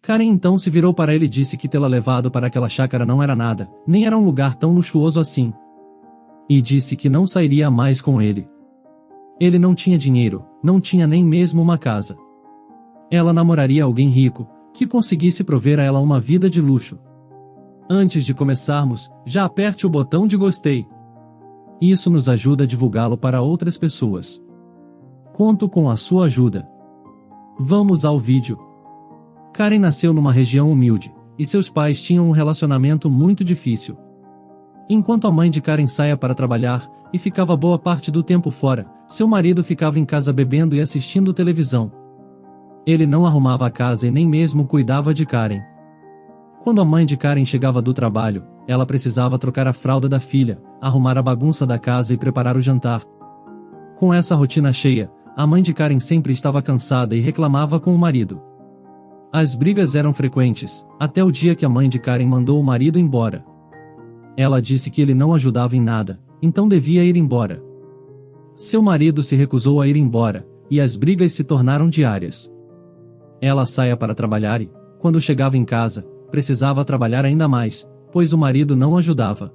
Karen então se virou para ele e disse que tê-la levado para aquela chácara não era nada, nem era um lugar tão luxuoso assim. E disse que não sairia mais com ele. Ele não tinha dinheiro, não tinha nem mesmo uma casa. Ela namoraria alguém rico, que conseguisse prover a ela uma vida de luxo. Antes de começarmos, já aperte o botão de gostei. Isso nos ajuda a divulgá-lo para outras pessoas. Conto com a sua ajuda. Vamos ao vídeo. Karen nasceu numa região humilde, e seus pais tinham um relacionamento muito difícil. Enquanto a mãe de Karen saía para trabalhar, e ficava boa parte do tempo fora, seu marido ficava em casa bebendo e assistindo televisão. Ele não arrumava a casa e nem mesmo cuidava de Karen. Quando a mãe de Karen chegava do trabalho, ela precisava trocar a fralda da filha, arrumar a bagunça da casa e preparar o jantar. Com essa rotina cheia, a mãe de Karen sempre estava cansada e reclamava com o marido. As brigas eram frequentes, até o dia que a mãe de Karen mandou o marido embora. Ela disse que ele não ajudava em nada, então devia ir embora. Seu marido se recusou a ir embora, e as brigas se tornaram diárias. Ela saía para trabalhar e, quando chegava em casa, precisava trabalhar ainda mais, pois o marido não ajudava.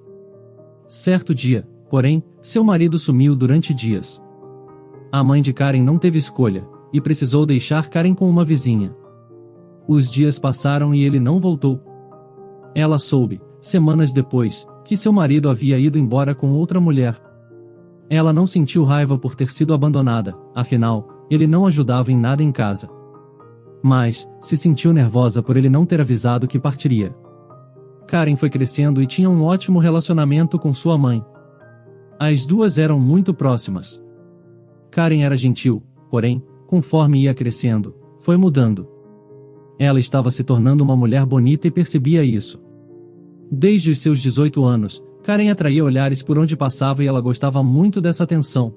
Certo dia, porém, seu marido sumiu durante dias. A mãe de Karen não teve escolha, e precisou deixar Karen com uma vizinha. Os dias passaram e ele não voltou. Ela soube, semanas depois, que seu marido havia ido embora com outra mulher. Ela não sentiu raiva por ter sido abandonada, afinal, ele não ajudava em nada em casa. Mas, se sentiu nervosa por ele não ter avisado que partiria. Karen foi crescendo e tinha um ótimo relacionamento com sua mãe. As duas eram muito próximas. Karen era gentil, porém, conforme ia crescendo, foi mudando. Ela estava se tornando uma mulher bonita e percebia isso. Desde os seus 18 anos, Karen atraía olhares por onde passava e ela gostava muito dessa atenção.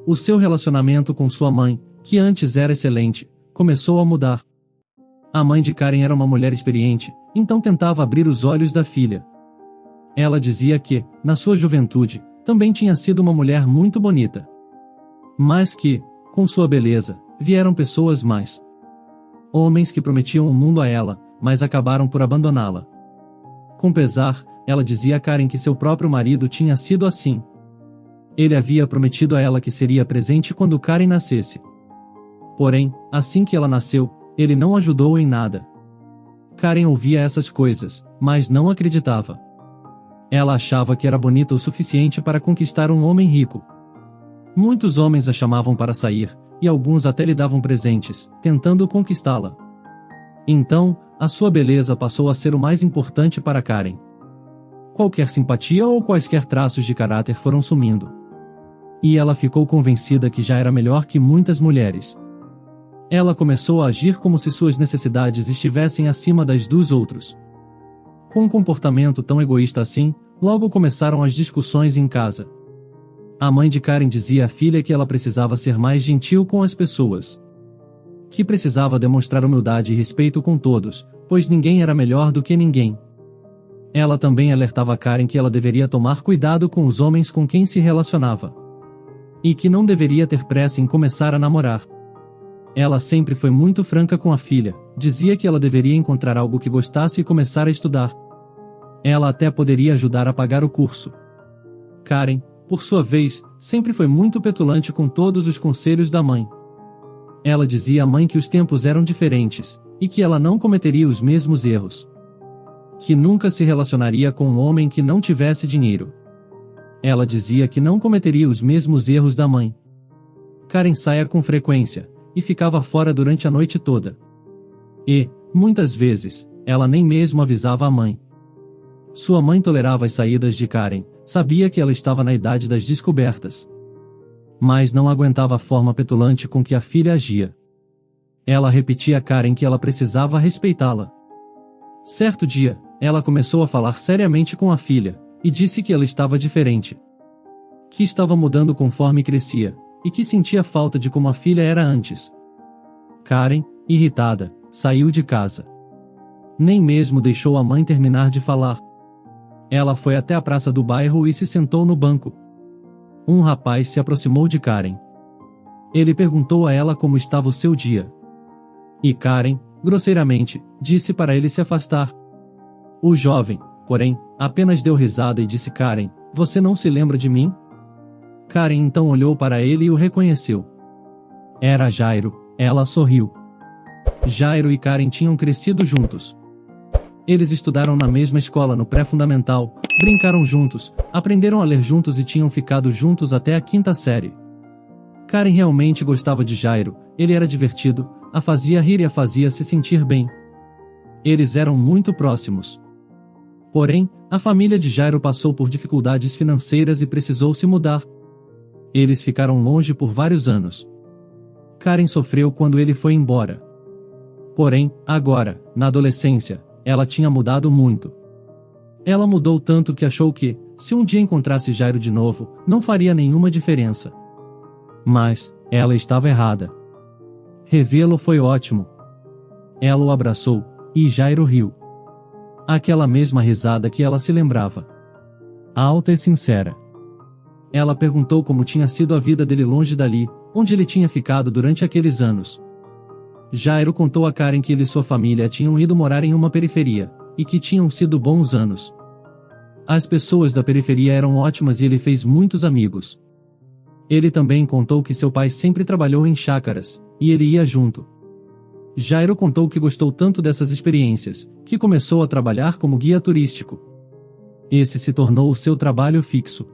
O seu relacionamento com sua mãe, que antes era excelente, começou a mudar. A mãe de Karen era uma mulher experiente, então tentava abrir os olhos da filha. Ela dizia que, na sua juventude, também tinha sido uma mulher muito bonita. Mas que, com sua beleza, vieram pessoas mais. Homens que prometiam um mundo a ela, mas acabaram por abandoná-la. Com pesar, ela dizia a Karen que seu próprio marido tinha sido assim. Ele havia prometido a ela que seria presente quando Karen nascesse. Porém, assim que ela nasceu, ele não ajudou em nada. Karen ouvia essas coisas, mas não acreditava. Ela achava que era bonita o suficiente para conquistar um homem rico. Muitos homens a chamavam para sair, e alguns até lhe davam presentes, tentando conquistá-la. Então, a sua beleza passou a ser o mais importante para Karen. Qualquer simpatia ou quaisquer traços de caráter foram sumindo. E ela ficou convencida que já era melhor que muitas mulheres. Ela começou a agir como se suas necessidades estivessem acima das dos outros. Com um comportamento tão egoísta assim, logo começaram as discussões em casa. A mãe de Karen dizia à filha que ela precisava ser mais gentil com as pessoas. Que precisava demonstrar humildade e respeito com todos, pois ninguém era melhor do que ninguém. Ela também alertava Karen que ela deveria tomar cuidado com os homens com quem se relacionava. E que não deveria ter pressa em começar a namorar. Ela sempre foi muito franca com a filha, dizia que ela deveria encontrar algo que gostasse e começar a estudar. Ela até poderia ajudar a pagar o curso. Karen, por sua vez, sempre foi muito petulante com todos os conselhos da mãe. Ela dizia à mãe que os tempos eram diferentes, e que ela não cometeria os mesmos erros. Que nunca se relacionaria com um homem que não tivesse dinheiro. Ela dizia que não cometeria os mesmos erros da mãe. Karen saía com frequência, e ficava fora durante a noite toda. E, muitas vezes, ela nem mesmo avisava a mãe. Sua mãe tolerava as saídas de Karen, sabia que ela estava na idade das descobertas. Mas não aguentava a forma petulante com que a filha agia. Ela repetia a Karen que ela precisava respeitá-la. Certo dia, ela começou a falar seriamente com a filha, e disse que ela estava diferente. Que estava mudando conforme crescia, e que sentia falta de como a filha era antes. Karen, irritada, saiu de casa. Nem mesmo deixou a mãe terminar de falar. Ela foi até a praça do bairro e se sentou no banco. Um rapaz se aproximou de Karen. Ele perguntou a ela como estava o seu dia. E Karen, grosseiramente, disse para ele se afastar. O jovem, porém, apenas deu risada e disse: Karen, você não se lembra de mim? Karen então olhou para ele e o reconheceu. Era Jairo. Ela sorriu. Jairo e Karen tinham crescido juntos. Eles estudaram na mesma escola no pré-fundamental, brincaram juntos, aprenderam a ler juntos e tinham ficado juntos até a 5ª série. Karen realmente gostava de Jairo, ele era divertido, a fazia rir e a fazia se sentir bem. Eles eram muito próximos. Porém, a família de Jairo passou por dificuldades financeiras e precisou se mudar. Eles ficaram longe por vários anos. Karen sofreu quando ele foi embora. Porém, agora, na adolescência, ela tinha mudado muito. Ela mudou tanto que achou que, se um dia encontrasse Jairo de novo, não faria nenhuma diferença. Mas, ela estava errada. Revê-lo foi ótimo. Ela o abraçou, e Jairo riu. Aquela mesma risada que ela se lembrava. Alta e sincera. Ela perguntou como tinha sido a vida dele longe dali, onde ele tinha ficado durante aqueles anos. Jairo contou a Karen que ele e sua família tinham ido morar em uma periferia, e que tinham sido bons anos. As pessoas da periferia eram ótimas e ele fez muitos amigos. Ele também contou que seu pai sempre trabalhou em chácaras, e ele ia junto. Jairo contou que gostou tanto dessas experiências, que começou a trabalhar como guia turístico. Esse se tornou o seu trabalho fixo.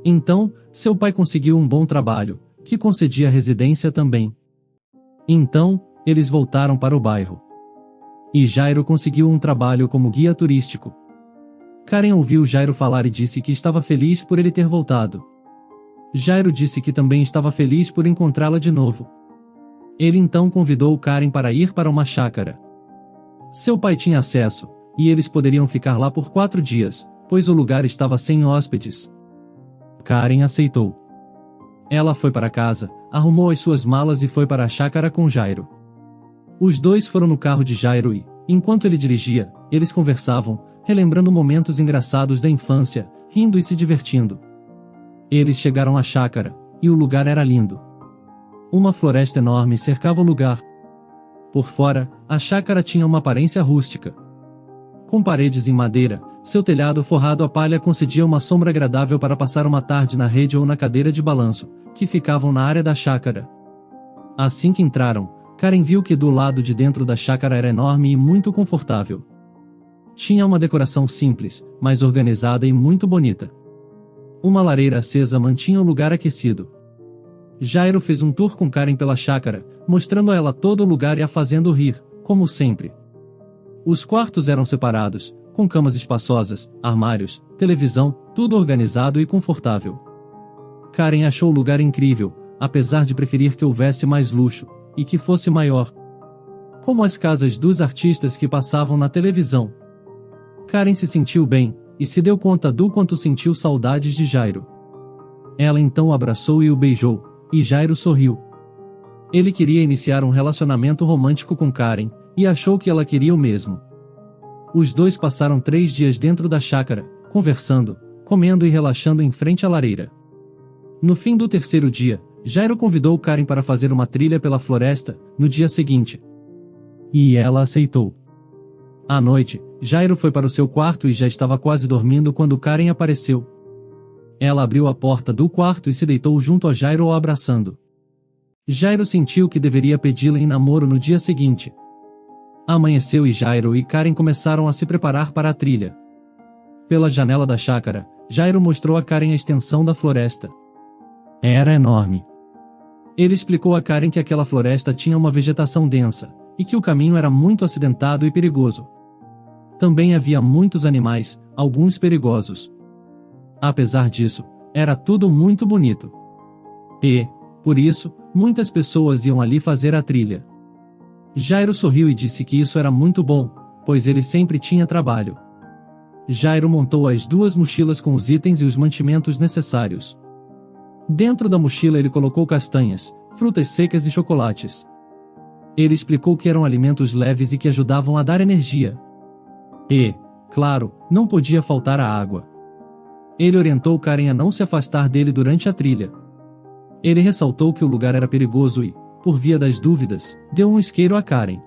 Então, seu pai conseguiu um bom trabalho, que concedia residência também. Então, eles voltaram para o bairro. E Jairo conseguiu um trabalho como guia turístico. Karen ouviu Jairo falar e disse que estava feliz por ele ter voltado. Jairo disse que também estava feliz por encontrá-la de novo. Ele então convidou Karen para ir para uma chácara. Seu pai tinha acesso, e eles poderiam ficar lá por 4 dias, pois o lugar estava sem hóspedes. Karen aceitou. Ela foi para casa, arrumou as suas malas e foi para a chácara com Jairo. Os dois foram no carro de Jairo e, enquanto ele dirigia, eles conversavam, relembrando momentos engraçados da infância, rindo e se divertindo. Eles chegaram à chácara, e o lugar era lindo. Uma floresta enorme cercava o lugar. Por fora, a chácara tinha uma aparência rústica. Com paredes em madeira, seu telhado forrado a palha concedia uma sombra agradável para passar uma tarde na rede ou na cadeira de balanço, que ficavam na área da chácara. Assim que entraram, Karen viu que do lado de dentro da chácara era enorme e muito confortável. Tinha uma decoração simples, mas organizada e muito bonita. Uma lareira acesa mantinha o lugar aquecido. Jairo fez um tour com Karen pela chácara, mostrando a ela todo o lugar e a fazendo rir, como sempre. Os quartos eram separados, com camas espaçosas, armários, televisão, tudo organizado e confortável. Karen achou o lugar incrível, apesar de preferir que houvesse mais luxo, e que fosse maior. Como as casas dos artistas que passavam na televisão. Karen se sentiu bem, e se deu conta do quanto sentiu saudades de Jairo. Ela então o abraçou e o beijou, e Jairo sorriu. Ele queria iniciar um relacionamento romântico com Karen, e achou que ela queria o mesmo. Os dois passaram 3 dias dentro da chácara, conversando, comendo e relaxando em frente à lareira. No fim do 3º dia, Jairo convidou Karen para fazer uma trilha pela floresta, no dia seguinte. E ela aceitou. À noite, Jairo foi para o seu quarto e já estava quase dormindo quando Karen apareceu. Ela abriu a porta do quarto e se deitou junto a Jairo o abraçando. Jairo sentiu que deveria pedi-la em namoro no dia seguinte. Amanheceu e Jairo e Karen começaram a se preparar para a trilha. Pela janela da chácara, Jairo mostrou a Karen a extensão da floresta. Era enorme. Ele explicou a Karen que aquela floresta tinha uma vegetação densa, e que o caminho era muito acidentado e perigoso. Também havia muitos animais, alguns perigosos. Apesar disso, era tudo muito bonito. E, por isso, muitas pessoas iam ali fazer a trilha. Jairo sorriu e disse que isso era muito bom, pois ele sempre tinha trabalho. Jairo montou as 2 mochilas com os itens e os mantimentos necessários. Dentro da mochila ele colocou castanhas, frutas secas e chocolates. Ele explicou que eram alimentos leves e que ajudavam a dar energia. E, claro, não podia faltar a água. Ele orientou Karen a não se afastar dele durante a trilha. Ele ressaltou que o lugar era perigoso e, por via das dúvidas, deu um isqueiro a Karen.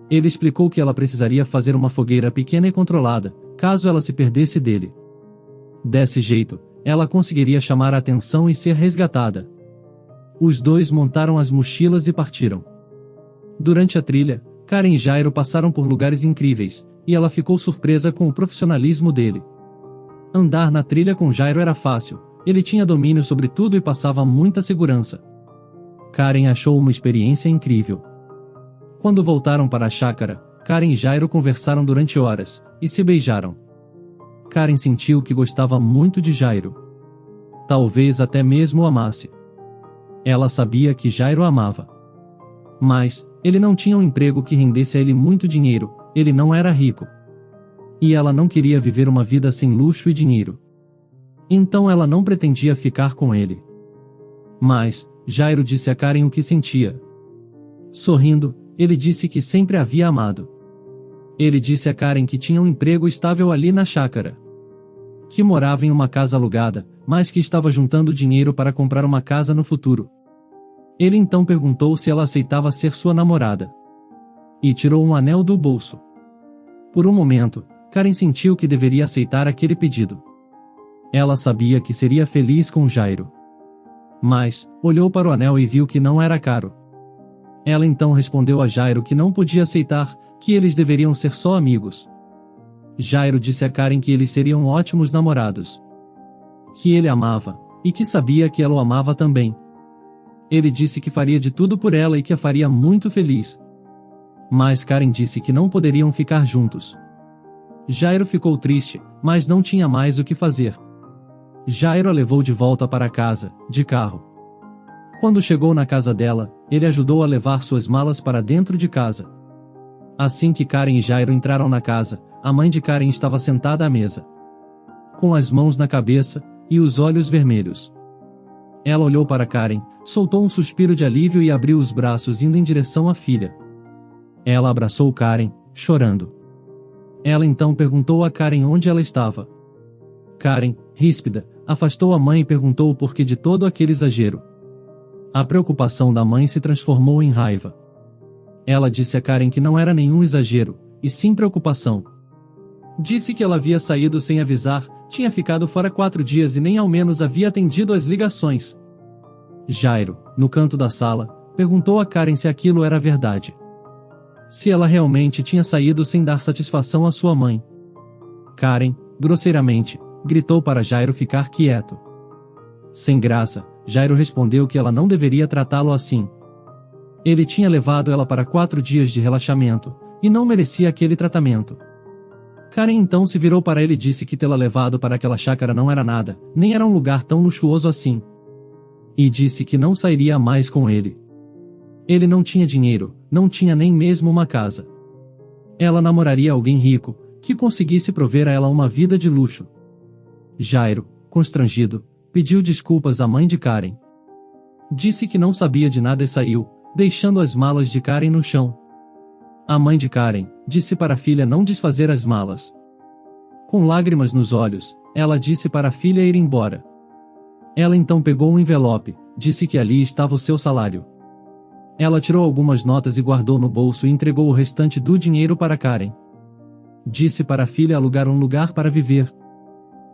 Ele explicou que ela precisaria fazer uma fogueira pequena e controlada, caso ela se perdesse dele. Desse jeito, ela conseguiria chamar a atenção e ser resgatada. Os dois montaram as mochilas e partiram. Durante a trilha, Karen e Jairo passaram por lugares incríveis, e ela ficou surpresa com o profissionalismo dele. Andar na trilha com Jairo era fácil, ele tinha domínio sobre tudo e passava muita segurança. Karen achou uma experiência incrível. Quando voltaram para a chácara, Karen e Jairo conversaram durante horas, e se beijaram. Karen sentiu que gostava muito de Jairo. Talvez até mesmo o amasse. Ela sabia que Jairo a amava. Mas, ele não tinha um emprego que rendesse a ele muito dinheiro, ele não era rico. E ela não queria viver uma vida sem luxo e dinheiro. Então ela não pretendia ficar com ele. Mas, Jairo disse a Karen o que sentia. Sorrindo, ele disse que sempre a havia amado. Ele disse a Karen que tinha um emprego estável ali na chácara. Que morava em uma casa alugada, mas que estava juntando dinheiro para comprar uma casa no futuro. Ele então perguntou se ela aceitava ser sua namorada. E tirou um anel do bolso. Por um momento, Karen sentiu que deveria aceitar aquele pedido. Ela sabia que seria feliz com Jairo. Mas, olhou para o anel e viu que não era caro. Ela então respondeu a Jairo que não podia aceitar, que eles deveriam ser só amigos. Jairo disse a Karen que eles seriam ótimos namorados. Que ele amava, e que sabia que ela o amava também. Ele disse que faria de tudo por ela e que a faria muito feliz. Mas Karen disse que não poderiam ficar juntos. Jairo ficou triste, mas não tinha mais o que fazer. Jairo a levou de volta para casa, de carro. Quando chegou na casa dela, ele ajudou a levar suas malas para dentro de casa. Assim que Karen e Jairo entraram na casa, a mãe de Karen estava sentada à mesa. Com as mãos na cabeça, e os olhos vermelhos. Ela olhou para Karen, soltou um suspiro de alívio e abriu os braços indo em direção à filha. Ela abraçou Karen, chorando. Ela então perguntou a Karen onde ela estava. Karen, ríspida, afastou a mãe e perguntou o porquê de todo aquele exagero. A preocupação da mãe se transformou em raiva. Ela disse a Karen que não era nenhum exagero, e sim preocupação. Disse que ela havia saído sem avisar, tinha ficado fora 4 dias e nem ao menos havia atendido às ligações. Jairo, no canto da sala, perguntou a Karen se aquilo era verdade. Se ela realmente tinha saído sem dar satisfação à sua mãe. Karen, grosseiramente, gritou para Jairo ficar quieto. Sem graça, Jairo respondeu que ela não deveria tratá-lo assim. Ele tinha levado ela para 4 dias de relaxamento, e não merecia aquele tratamento. Karen então se virou para ele e disse que tê-la levado para aquela chácara não era nada, nem era um lugar tão luxuoso assim. E disse que não sairia mais com ele. Ele não tinha dinheiro, não tinha nem mesmo uma casa. Ela namoraria alguém rico, que conseguisse prover a ela uma vida de luxo. Jairo, constrangido, pediu desculpas à mãe de Karen. Disse que não sabia de nada e saiu, deixando as malas de Karen no chão. A mãe de Karen disse para a filha não desfazer as malas. Com lágrimas nos olhos, ela disse para a filha ir embora. Ela então pegou um envelope, disse que ali estava o seu salário. Ela tirou algumas notas e guardou no bolso e entregou o restante do dinheiro para Karen. Disse para a filha alugar um lugar para viver.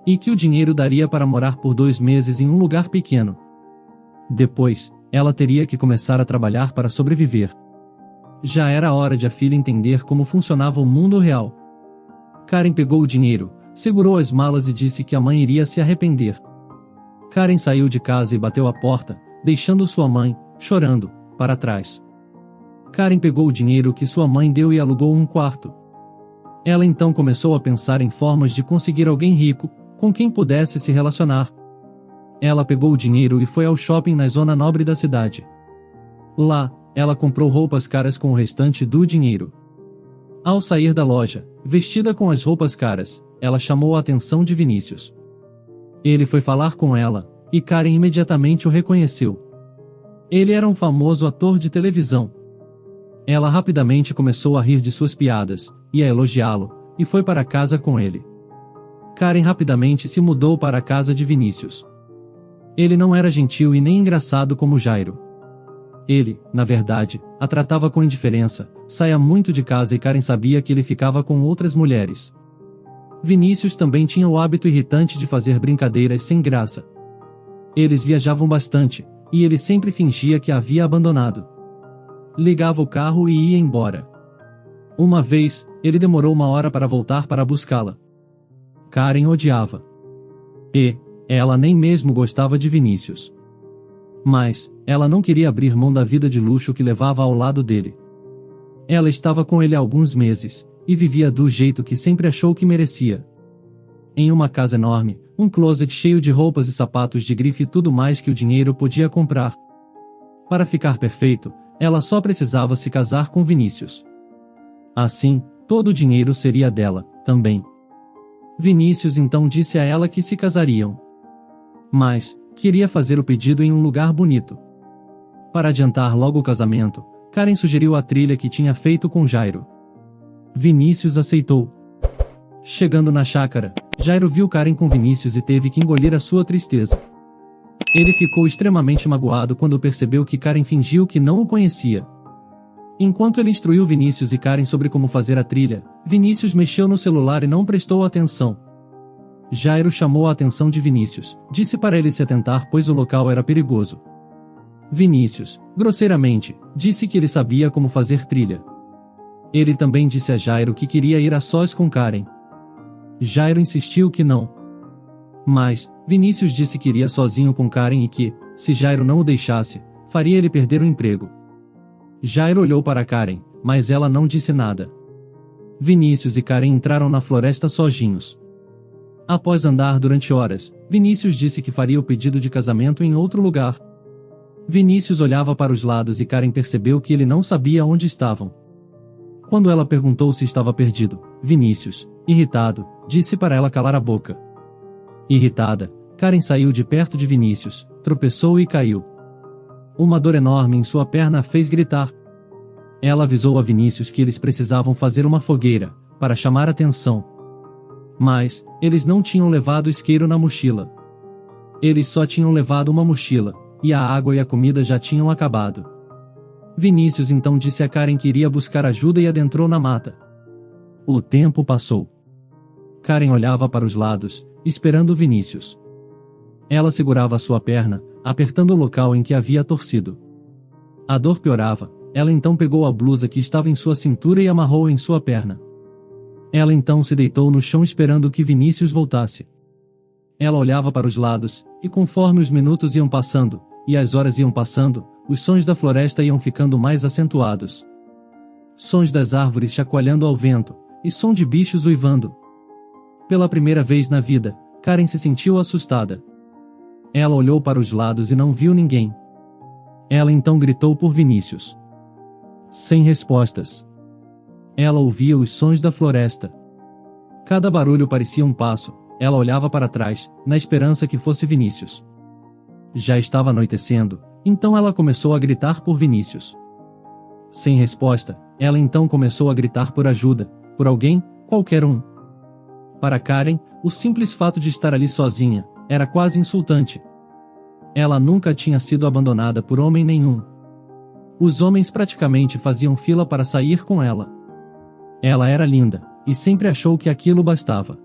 E que o dinheiro daria para morar por 2 meses em um lugar pequeno. Depois, ela teria que começar a trabalhar para sobreviver. Já era hora de a filha entender como funcionava o mundo real. Karen pegou o dinheiro, segurou as malas e disse que a mãe iria se arrepender. Karen saiu de casa e bateu a porta, deixando sua mãe, chorando, para trás. Karen pegou o dinheiro que sua mãe deu e alugou um quarto. Ela então começou a pensar em formas de conseguir alguém rico, com quem pudesse se relacionar. Ela pegou o dinheiro e foi ao shopping na zona nobre da cidade. Lá, ela comprou roupas caras com o restante do dinheiro. Ao sair da loja, vestida com as roupas caras, ela chamou a atenção de Vinícius. Ele foi falar com ela, e Karen imediatamente o reconheceu. Ele era um famoso ator de televisão. Ela rapidamente começou a rir de suas piadas, e a elogiá-lo, e foi para casa com ele. Karen rapidamente se mudou para a casa de Vinícius. Ele não era gentil e nem engraçado como Jairo. Ele, na verdade, a tratava com indiferença, saía muito de casa e Karen sabia que ele ficava com outras mulheres. Vinícius também tinha o hábito irritante de fazer brincadeiras sem graça. Eles viajavam bastante, e ele sempre fingia que a havia abandonado. Ligava o carro e ia embora. Uma vez, ele demorou 1 hora para voltar para buscá-la. Karen odiava. E ela nem mesmo gostava de Vinícius. Mas ela não queria abrir mão da vida de luxo que levava ao lado dele. Ela estava com ele há alguns meses, e vivia do jeito que sempre achou que merecia. Em uma casa enorme, um closet cheio de roupas e sapatos de grife e tudo mais que o dinheiro podia comprar. Para ficar perfeito, ela só precisava se casar com Vinícius. Assim, todo o dinheiro seria dela, também. Vinícius então disse a ela que se casariam. Mas queria fazer o pedido em um lugar bonito. Para adiantar logo o casamento, Karen sugeriu a trilha que tinha feito com Jairo. Vinícius aceitou. Chegando na chácara, Jairo viu Karen com Vinícius e teve que engolir a sua tristeza. Ele ficou extremamente magoado quando percebeu que Karen fingiu que não o conhecia. Enquanto ele instruiu Vinícius e Karen sobre como fazer a trilha, Vinícius mexeu no celular e não prestou atenção. Jairo chamou a atenção de Vinícius, disse para ele se atentar pois o local era perigoso. Vinícius, grosseiramente, disse que ele sabia como fazer trilha. Ele também disse a Jairo que queria ir a sós com Karen. Jairo insistiu que não. Mas Vinícius disse que iria sozinho com Karen e que, se Jairo não o deixasse, faria ele perder o emprego. Jairo olhou para Karen, mas ela não disse nada. Vinícius e Karen entraram na floresta sozinhos. Após andar durante horas, Vinícius disse que faria o pedido de casamento em outro lugar. Vinícius olhava para os lados e Karen percebeu que ele não sabia onde estavam. Quando ela perguntou se estava perdido, Vinícius, irritado, disse para ela calar a boca. Irritada, Karen saiu de perto de Vinícius, tropeçou e caiu. Uma dor enorme em sua perna a fez gritar. Ela avisou a Vinícius que eles precisavam fazer uma fogueira, para chamar atenção. Mas eles não tinham levado isqueiro na mochila. Eles só tinham levado uma mochila, e a água e a comida já tinham acabado. Vinícius então disse a Karen que iria buscar ajuda e adentrou na mata. O tempo passou. Karen olhava para os lados, esperando Vinícius. Ela segurava sua perna, apertando o local em que havia torcido. A dor piorava, ela então pegou a blusa que estava em sua cintura e amarrou em sua perna. Ela então se deitou no chão esperando que Vinícius voltasse. Ela olhava para os lados, e conforme os minutos iam passando, e as horas iam passando, os sons da floresta iam ficando mais acentuados. Sons das árvores chacoalhando ao vento, e som de bichos uivando. Pela primeira vez na vida, Karen se sentiu assustada. Ela olhou para os lados e não viu ninguém. Ela então gritou por Vinícius. Sem respostas. Ela ouvia os sons da floresta. Cada barulho parecia um passo, ela olhava para trás, na esperança que fosse Vinícius. Já estava anoitecendo, então ela começou a gritar por Vinícius. Sem resposta, ela então começou a gritar por ajuda, por alguém, qualquer um. Para Karen, o simples fato de estar ali sozinha, era quase insultante. Ela nunca tinha sido abandonada por homem nenhum. Os homens praticamente faziam fila para sair com ela. Ela era linda, e sempre achou que aquilo bastava.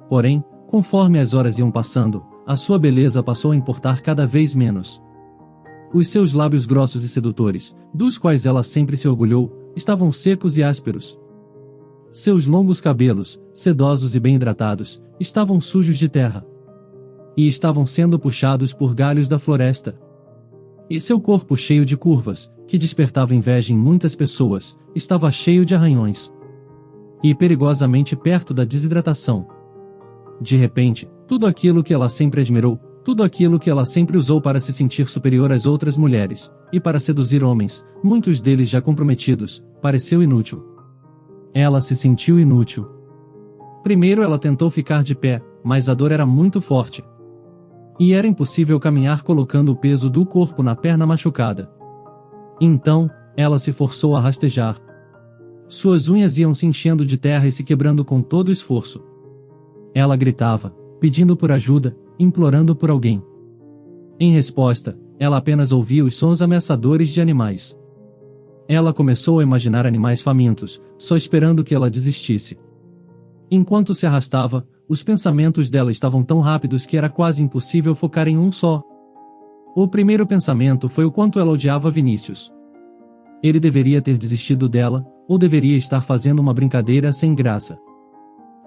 Porém, conforme as horas iam passando, a sua beleza passou a importar cada vez menos. Os seus lábios grossos e sedutores, dos quais ela sempre se orgulhou, estavam secos e ásperos. Seus longos cabelos, sedosos e bem hidratados, estavam sujos de terra. E estavam sendo puxados por galhos da floresta. E seu corpo cheio de curvas, que despertava inveja em muitas pessoas, estava cheio de arranhões. E perigosamente perto da desidratação. De repente, tudo aquilo que ela sempre admirou, tudo aquilo que ela sempre usou para se sentir superior às outras mulheres, e para seduzir homens, muitos deles já comprometidos, pareceu inútil. Ela se sentiu inútil. Primeiro ela tentou ficar de pé, mas a dor era muito forte. E era impossível caminhar colocando o peso do corpo na perna machucada. Então, ela se forçou a rastejar. Suas unhas iam se enchendo de terra e se quebrando com todo o esforço. Ela gritava, pedindo por ajuda, implorando por alguém. Em resposta, ela apenas ouvia os sons ameaçadores de animais. Ela começou a imaginar animais famintos, só esperando que ela desistisse. Enquanto se arrastava, os pensamentos dela estavam tão rápidos que era quase impossível focar em um só. O primeiro pensamento foi o quanto ela odiava Vinícius. Ele deveria ter desistido dela, ou deveria estar fazendo uma brincadeira sem graça.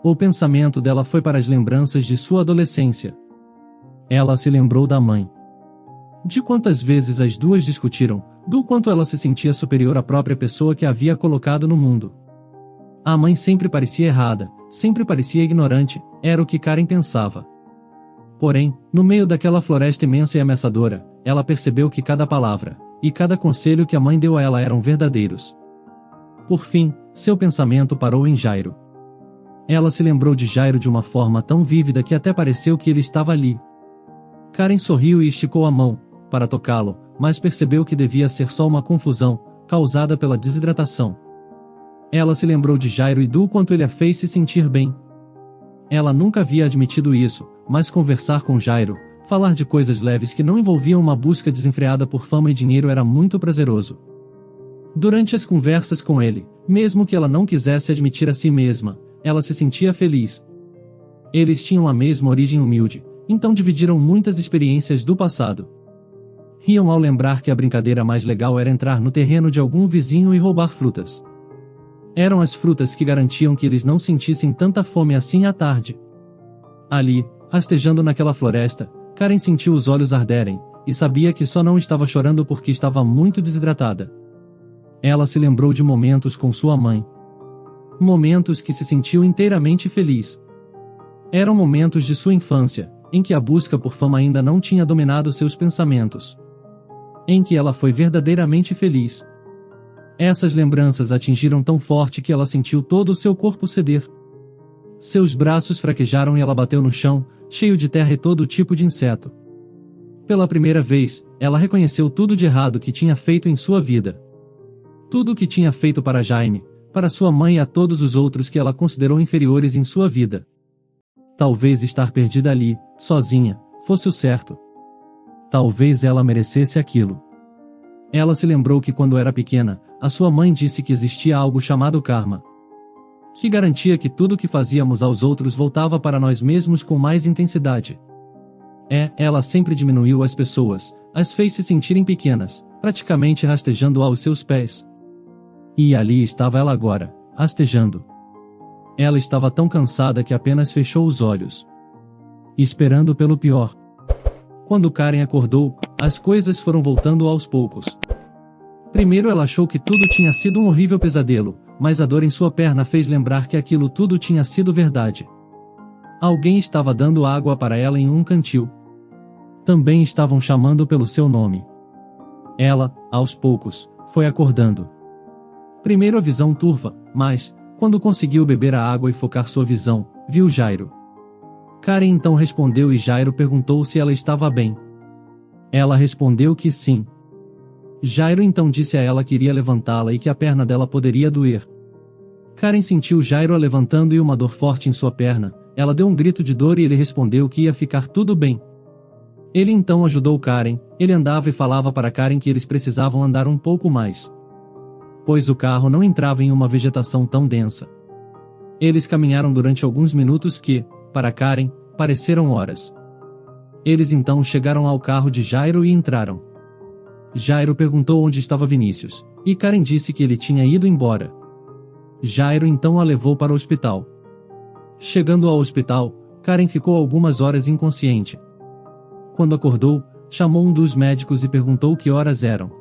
O pensamento dela foi para as lembranças de sua adolescência. Ela se lembrou da mãe. De quantas vezes as duas discutiram, do quanto ela se sentia superior à própria pessoa que a havia colocado no mundo. A mãe sempre parecia errada, sempre parecia ignorante, era o que Karen pensava. Porém, no meio daquela floresta imensa e ameaçadora, ela percebeu que cada palavra, e cada conselho que a mãe deu a ela eram verdadeiros. Por fim, seu pensamento parou em Jairo. Ela se lembrou de Jairo de uma forma tão vívida que até pareceu que ele estava ali. Karen sorriu e esticou a mão, para tocá-lo, mas percebeu que devia ser só uma confusão, causada pela desidratação. Ela se lembrou de Jairo e do quanto ele a fez se sentir bem. Ela nunca havia admitido isso, mas conversar com Jairo, falar de coisas leves que não envolviam uma busca desenfreada por fama e dinheiro era muito prazeroso. Durante as conversas com ele, mesmo que ela não quisesse admitir a si mesma, ela se sentia feliz. Eles tinham a mesma origem humilde, então dividiram muitas experiências do passado. Riam ao lembrar que a brincadeira mais legal era entrar no terreno de algum vizinho e roubar frutas. Eram as frutas que garantiam que eles não sentissem tanta fome assim à tarde. Ali, rastejando naquela floresta, Karen sentiu os olhos arderem, e sabia que só não estava chorando porque estava muito desidratada. Ela se lembrou de momentos com sua mãe. Momentos que se sentiu inteiramente feliz. Eram momentos de sua infância, em que a busca por fama ainda não tinha dominado seus pensamentos. Em que ela foi verdadeiramente feliz. Essas lembranças atingiram tão forte que ela sentiu todo o seu corpo ceder. Seus braços fraquejaram e ela bateu no chão, cheio de terra e todo tipo de inseto. Pela primeira vez, ela reconheceu tudo de errado que tinha feito em sua vida. Tudo o que tinha feito para Jaime, para sua mãe e a todos os outros que ela considerou inferiores em sua vida. Talvez estar perdida ali, sozinha, fosse o certo. Talvez ela merecesse aquilo. Ela se lembrou que quando era pequena, a sua mãe disse que existia algo chamado karma. Que garantia que tudo o que fazíamos aos outros voltava para nós mesmos com mais intensidade. Ela sempre diminuiu as pessoas, as fez se sentirem pequenas, praticamente rastejando aos seus pés. E ali estava ela agora, rastejando. Ela estava tão cansada que apenas fechou os olhos, esperando pelo pior. Quando Karen acordou, as coisas foram voltando aos poucos. Primeiro ela achou que tudo tinha sido um horrível pesadelo, mas a dor em sua perna fez lembrar que aquilo tudo tinha sido verdade. Alguém estava dando água para ela em um cantil. Também estavam chamando pelo seu nome. Ela, aos poucos, foi acordando. Primeiro a visão turva, mas, quando conseguiu beber a água e focar sua visão, viu Jairo. Karen então respondeu e Jairo perguntou se ela estava bem. Ela respondeu que sim. Jairo então disse a ela que iria levantá-la e que a perna dela poderia doer. Karen sentiu Jairo a levantando e uma dor forte em sua perna. Ela deu um grito de dor e ele respondeu que ia ficar tudo bem. Ele então ajudou Karen, ele andava e falava para Karen que eles precisavam andar um pouco mais, pois o carro não entrava em uma vegetação tão densa. Eles caminharam durante alguns minutos que, para Karen, pareceram horas. Eles então chegaram ao carro de Jairo e entraram. Jairo perguntou onde estava Vinícius, e Karen disse que ele tinha ido embora. Jairo então a levou para o hospital. Chegando ao hospital, Karen ficou algumas horas inconsciente. Quando acordou, chamou um dos médicos e perguntou que horas eram.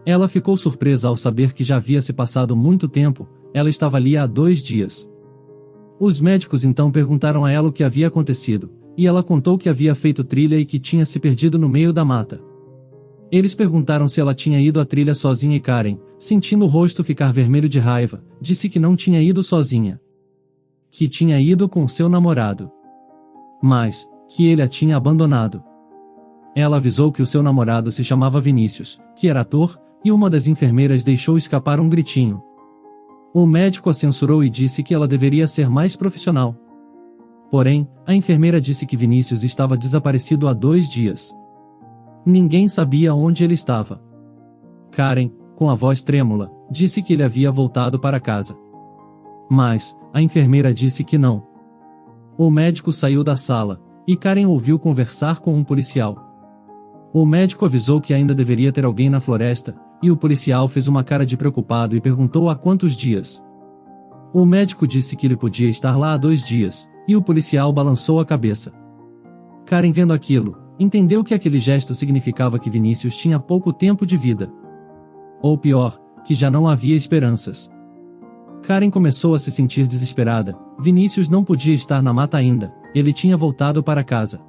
Ela ficou surpresa ao saber que já havia se passado muito tempo, ela estava ali há 2 dias. Os médicos então perguntaram a ela o que havia acontecido, e ela contou que havia feito trilha e que tinha se perdido no meio da mata. Eles perguntaram se ela tinha ido à trilha sozinha e Karen, sentindo o rosto ficar vermelho de raiva, disse que não tinha ido sozinha. Que tinha ido com seu namorado. Mas, que ele a tinha abandonado. Ela avisou que o seu namorado se chamava Vinícius, que era ator, e uma das enfermeiras deixou escapar um gritinho. O médico a censurou e disse que ela deveria ser mais profissional. Porém, a enfermeira disse que Vinícius estava desaparecido há 2 dias. Ninguém sabia onde ele estava. Karen, com a voz trêmula, disse que ele havia voltado para casa. Mas a enfermeira disse que não. O médico saiu da sala, e Karen ouviu conversar com um policial. O médico avisou que ainda deveria ter alguém na floresta, e o policial fez uma cara de preocupado e perguntou há quantos dias. O médico disse que ele podia estar lá há 2 dias, e o policial balançou a cabeça. Karen, vendo aquilo, entendeu que aquele gesto significava que Vinícius tinha pouco tempo de vida. Ou pior, que já não havia esperanças. Karen começou a se sentir desesperada. Vinícius não podia estar na mata ainda, ele tinha voltado para casa.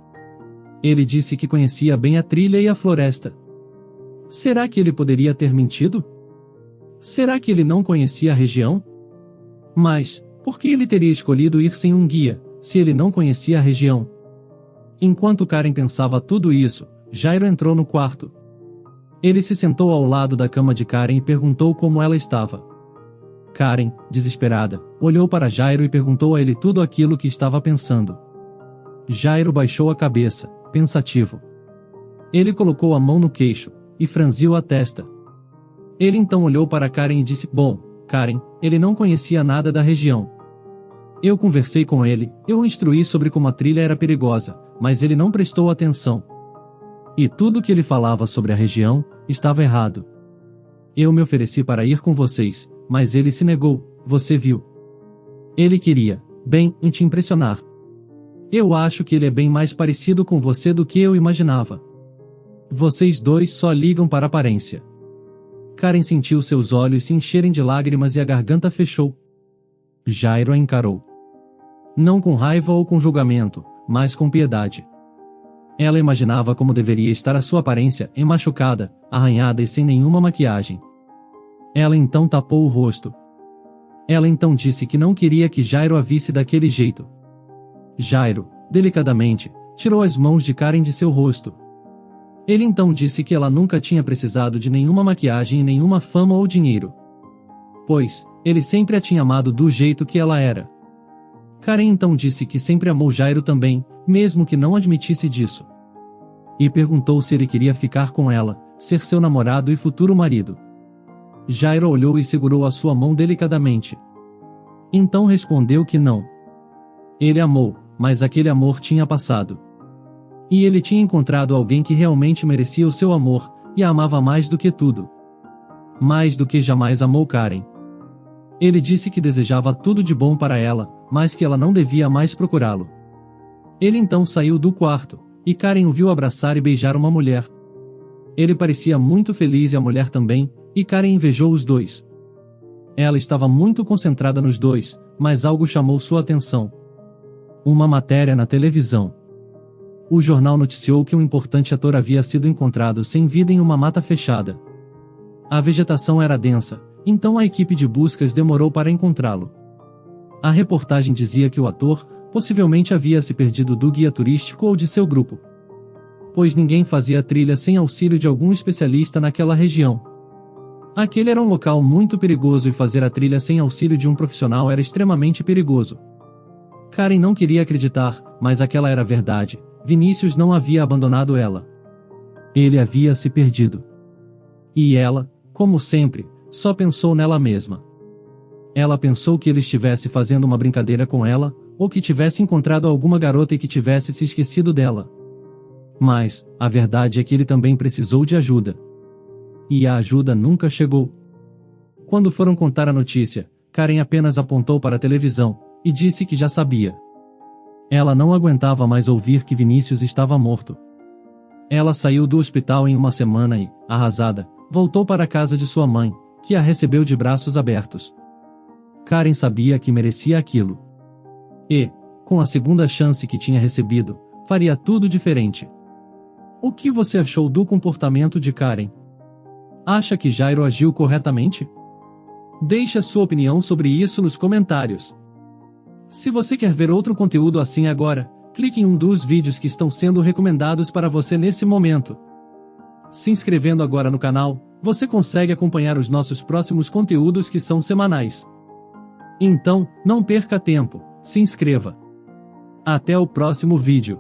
Ele disse que conhecia bem a trilha e a floresta. Será que ele poderia ter mentido? Será que ele não conhecia a região? Mas, por que ele teria escolhido ir sem um guia, se ele não conhecia a região? Enquanto Karen pensava tudo isso, Jairo entrou no quarto. Ele se sentou ao lado da cama de Karen e perguntou como ela estava. Karen, desesperada, olhou para Jairo e perguntou a ele tudo aquilo que estava pensando. Jairo baixou a cabeça, pensativo. Ele colocou a mão no queixo, e franziu a testa. Ele então olhou para Karen e disse: Bom, Karen, ele não conhecia nada da região. Eu conversei com ele, eu o instruí sobre como a trilha era perigosa, mas ele não prestou atenção. E tudo que ele falava sobre a região, estava errado. Eu me ofereci para ir com vocês, mas ele se negou, você viu. Ele queria, bem, te impressionar. Eu acho que ele é bem mais parecido com você do que eu imaginava. Vocês dois só ligam para a aparência. Karen sentiu seus olhos se encherem de lágrimas e a garganta fechou. Jairo a encarou. Não com raiva ou com julgamento, mas com piedade. Ela imaginava como deveria estar a sua aparência, machucada, arranhada e sem nenhuma maquiagem. Ela então tapou o rosto. Ela então disse que não queria que Jairo a visse daquele jeito. Jairo, delicadamente, tirou as mãos de Karen de seu rosto. Ele então disse que ela nunca tinha precisado de nenhuma maquiagem e nenhuma fama ou dinheiro. Pois, ele sempre a tinha amado do jeito que ela era. Karen então disse que sempre amou Jairo também, mesmo que não admitisse disso. E perguntou se ele queria ficar com ela, ser seu namorado e futuro marido. Jairo olhou e segurou a sua mão delicadamente. Então respondeu que não. Ele amou, mas aquele amor tinha passado. E ele tinha encontrado alguém que realmente merecia o seu amor, e a amava mais do que tudo. Mais do que jamais amou Karen. Ele disse que desejava tudo de bom para ela, mas que ela não devia mais procurá-lo. Ele então saiu do quarto, e Karen o viu abraçar e beijar uma mulher. Ele parecia muito feliz e a mulher também, e Karen invejou os dois. Ela estava muito concentrada nos dois, mas algo chamou sua atenção. Uma matéria na televisão. O jornal noticiou que um importante ator havia sido encontrado sem vida em uma mata fechada. A vegetação era densa, então a equipe de buscas demorou para encontrá-lo. A reportagem dizia que o ator, possivelmente havia se perdido do guia turístico ou de seu grupo. Pois ninguém fazia trilha sem auxílio de algum especialista naquela região. Aquele era um local muito perigoso e fazer a trilha sem auxílio de um profissional era extremamente perigoso. Karen não queria acreditar, mas aquela era a verdade. Vinícius não havia abandonado ela. Ele havia se perdido. E ela, como sempre, só pensou nela mesma. Ela pensou que ele estivesse fazendo uma brincadeira com ela, ou que tivesse encontrado alguma garota e que tivesse se esquecido dela. Mas, a verdade é que ele também precisou de ajuda. E a ajuda nunca chegou. Quando foram contar a notícia, Karen apenas apontou para a televisão, e disse que já sabia. Ela não aguentava mais ouvir que Vinícius estava morto. Ela saiu do hospital em uma semana e, arrasada, voltou para a casa de sua mãe, que a recebeu de braços abertos. Karen sabia que merecia aquilo. E, com a segunda chance que tinha recebido, faria tudo diferente. O que você achou do comportamento de Karen? Acha que Jairo agiu corretamente? Deixe a sua opinião sobre isso nos comentários. Se você quer ver outro conteúdo assim agora, clique em um dos vídeos que estão sendo recomendados para você nesse momento. Se inscrevendo agora no canal, você consegue acompanhar os nossos próximos conteúdos que são semanais. Então, não perca tempo, se inscreva. Até o próximo vídeo.